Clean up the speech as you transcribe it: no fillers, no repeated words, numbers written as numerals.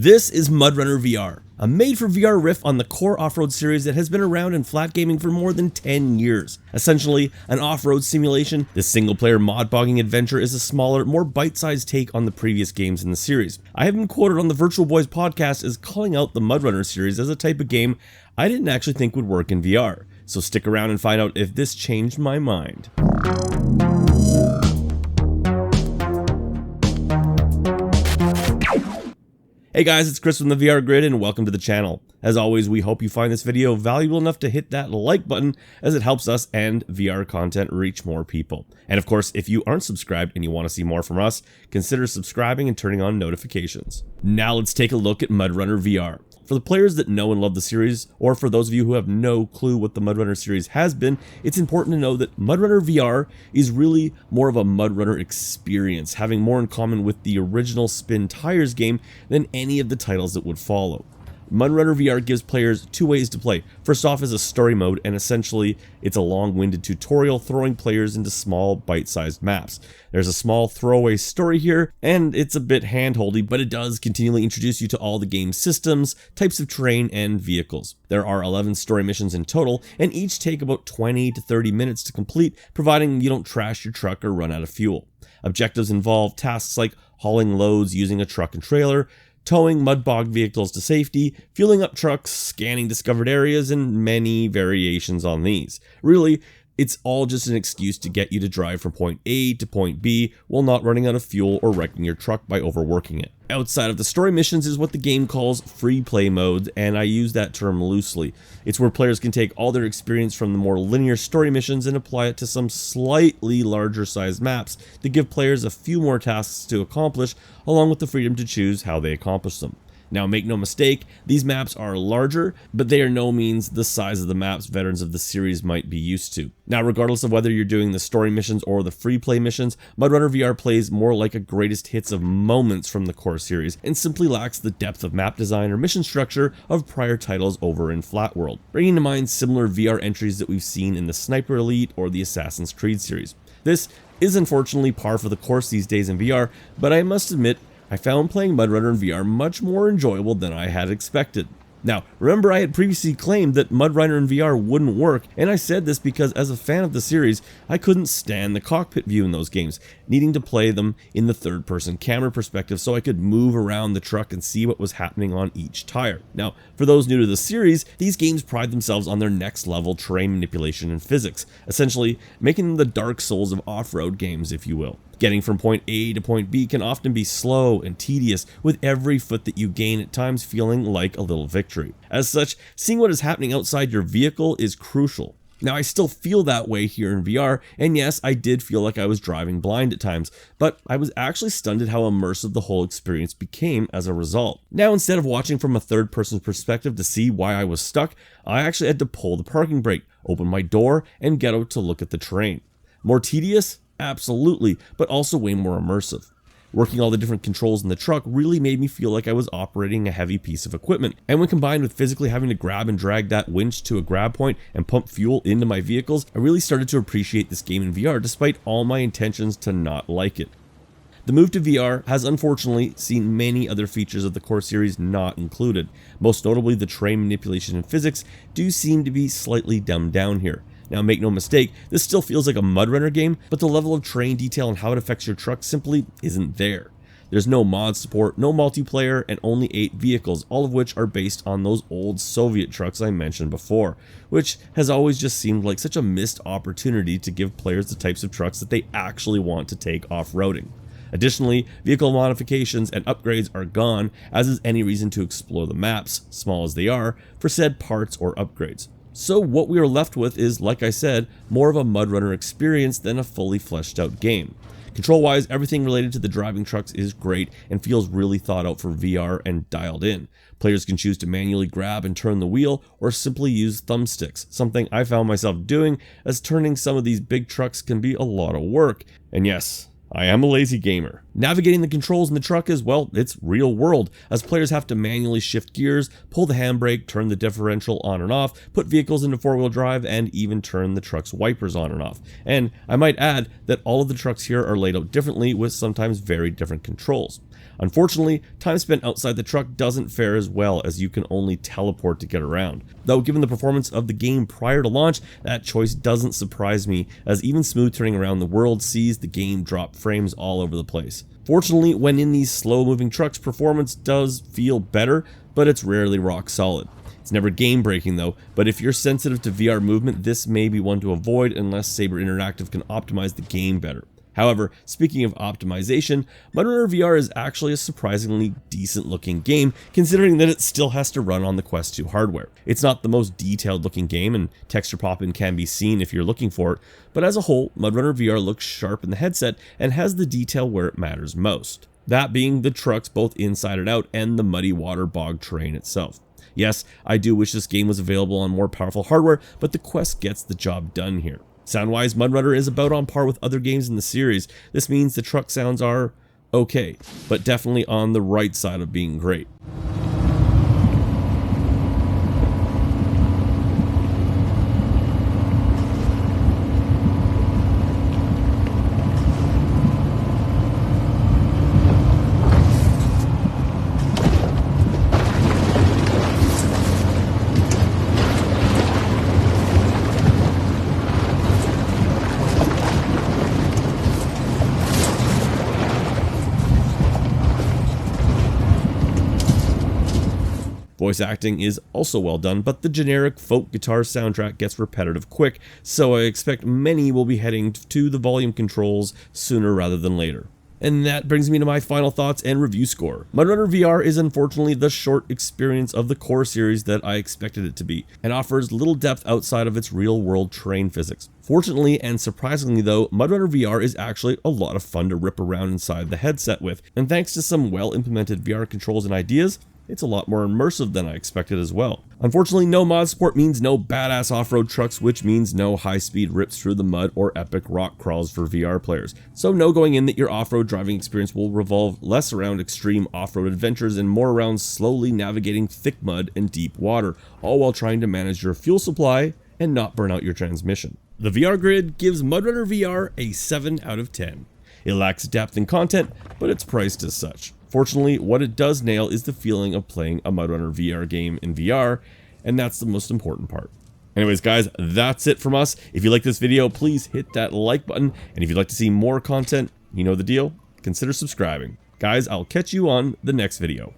This is Mudrunner VR, a made-for-VR riff on the core off-road series that has been around in flat gaming for more than 10 years. Essentially, an off-road simulation, this single-player mod bogging adventure is a smaller, more bite-sized take on the previous games in the series. I have been quoted on the Virtual Boys podcast as calling out the Mudrunner series as a type of game I didn't actually think would work in VR, so stick around and find out if this changed my mind. Hey guys, it's Chris from the VR Grid and welcome to the channel. As always, we hope you find this video valuable enough to hit that like button as it helps us and VR content reach more people. And of course, if you aren't subscribed and you want to see more from us, consider subscribing and turning on notifications. Now let's take a look at Mudrunner VR. For the players that know and love the series, or for those of you who have no clue what the Mudrunner series has been, it's important to know that Mudrunner VR is really more of a Mudrunner experience, having more in common with the original Spin Tires game than any of the titles that would follow. Mudrunner VR gives players two ways to play. First off is a story mode, and essentially it's a long-winded tutorial throwing players into small bite-sized maps. There's a small throwaway story here, and it's a bit hand-holdy, but it does continually introduce you to all the game's systems, types of terrain, and vehicles. There are 11 story missions in total, and each take about 20 to 30 minutes to complete, providing you don't trash your truck or run out of fuel. Objectives involve tasks like hauling loads using a truck and trailer, towing mud bog vehicles to safety, fueling up trucks, scanning discovered areas, and many variations on these. Really, it's all just an excuse to get you to drive from point A to point B while not running out of fuel or wrecking your truck by overworking it. Outside of the story missions is what the game calls free play modes, and I use that term loosely. It's where players can take all their experience from the more linear story missions and apply it to some slightly larger sized maps to give players a few more tasks to accomplish, along with the freedom to choose how they accomplish them. Now, make no mistake, these maps are larger, but they are no means the size of the maps veterans of the series might be used to. Now, regardless of whether you're doing the story missions or the free play missions, Mudrunner VR plays more like a greatest hits of moments from the core series and simply lacks the depth of map design or mission structure of prior titles over in Flat World, bringing to mind similar VR entries that we've seen in the Sniper Elite or the Assassin's Creed series. This is unfortunately par for the course these days in VR, but I must admit, I found playing Mudrunner in VR much more enjoyable than I had expected. Now, remember I had previously claimed that Mudrunner in VR wouldn't work, and I said this because as a fan of the series, I couldn't stand the cockpit view in those games, needing to play them in the third-person camera perspective so I could move around the truck and see what was happening on each tire. Now, for those new to the series, these games pride themselves on their next-level terrain manipulation and physics, essentially making them the Dark Souls of off-road games, if you will. Getting from point A to point B can often be slow and tedious, with every foot that you gain at times feeling like a little victory. As such, seeing what is happening outside your vehicle is crucial. Now, I still feel that way here in VR, and yes, I did feel like I was driving blind at times, but I was actually stunned at how immersive the whole experience became as a result. Now, instead of watching from a third-person perspective to see why I was stuck, I actually had to pull the parking brake, open my door, and get out to look at the terrain. More tedious? Absolutely, but also way more immersive. Working all the different controls in the truck really made me feel like I was operating a heavy piece of equipment, and when combined with physically having to grab and drag that winch to a grab point and pump fuel into my vehicles, I really started to appreciate this game in VR despite all my intentions to not like it. The move to VR has unfortunately seen many other features of the core series not included. Most notably, the terrain manipulation and physics do seem to be slightly dumbed down here. Now, make no mistake, this still feels like a Mudrunner game, but the level of terrain detail and how it affects your truck simply isn't there. There's no mod support, no multiplayer, and only 8 vehicles, all of which are based on those old Soviet trucks I mentioned before, which has always just seemed like such a missed opportunity to give players the types of trucks that they actually want to take off-roading. Additionally, vehicle modifications and upgrades are gone, as is any reason to explore the maps, small as they are, for said parts or upgrades. So what we are left with is, like I said, more of a Mudrunner experience than a fully fleshed out game. Control-wise, everything related to the driving trucks is great and feels really thought out for VR and dialed in. Players can choose to manually grab and turn the wheel or simply use thumbsticks, something I found myself doing as turning some of these big trucks can be a lot of work. And yes, I am a lazy gamer. Navigating the controls in the truck is, well, it's real world, as players have to manually shift gears, pull the handbrake, turn the differential on and off, put vehicles into four-wheel drive, and even turn the truck's wipers on and off. And I might add that all of the trucks here are laid out differently with sometimes very different controls. Unfortunately, time spent outside the truck doesn't fare as well, as you can only teleport to get around. Though given the performance of the game prior to launch, that choice doesn't surprise me, as even smooth turning around the world sees the game drop frames all over the place. Fortunately, when in these slow moving trucks, performance does feel better, but it's rarely rock solid. It's never game breaking though, but if you're sensitive to VR movement, this may be one to avoid unless Saber Interactive can optimize the game better. However, speaking of optimization, Mudrunner VR is actually a surprisingly decent looking game, considering that it still has to run on the Quest 2 hardware. It's not the most detailed looking game, and texture pop-in can be seen if you're looking for it, but as a whole, Mudrunner VR looks sharp in the headset and has the detail where it matters most. That being the trucks both inside and out and the muddy water bog terrain itself. Yes, I do wish this game was available on more powerful hardware, but the Quest gets the job done here. Sound-wise, Mudrunner is about on par with other games in the series. This means the truck sounds are okay, but definitely on the right side of being great. Voice acting is also well done, but the generic folk guitar soundtrack gets repetitive quick, so I expect many will be heading to the volume controls sooner rather than later. And that brings me to my final thoughts and review score. Mudrunner VR is unfortunately the short experience of the core series that I expected it to be, and offers little depth outside of its real-world terrain physics. Fortunately and surprisingly though, Mudrunner VR is actually a lot of fun to rip around inside the headset with, and thanks to some well-implemented VR controls and ideas, it's a lot more immersive than I expected as well. Unfortunately, no mod support means no badass off-road trucks, which means no high-speed rips through the mud or epic rock crawls for VR players. So no going in that your off-road driving experience will revolve less around extreme off-road adventures and more around slowly navigating thick mud and deep water, all while trying to manage your fuel supply and not burn out your transmission. The VR Grid gives Mudrunner VR a 7 out of 10. It lacks depth and content, but it's priced as such. Fortunately, what it does nail is the feeling of playing a Mudrunner VR game in VR, and that's the most important part. Anyways guys, that's it from us. If you like this video, please hit that like button, and if you'd like to see more content, you know the deal, consider subscribing. Guys, I'll catch you on the next video.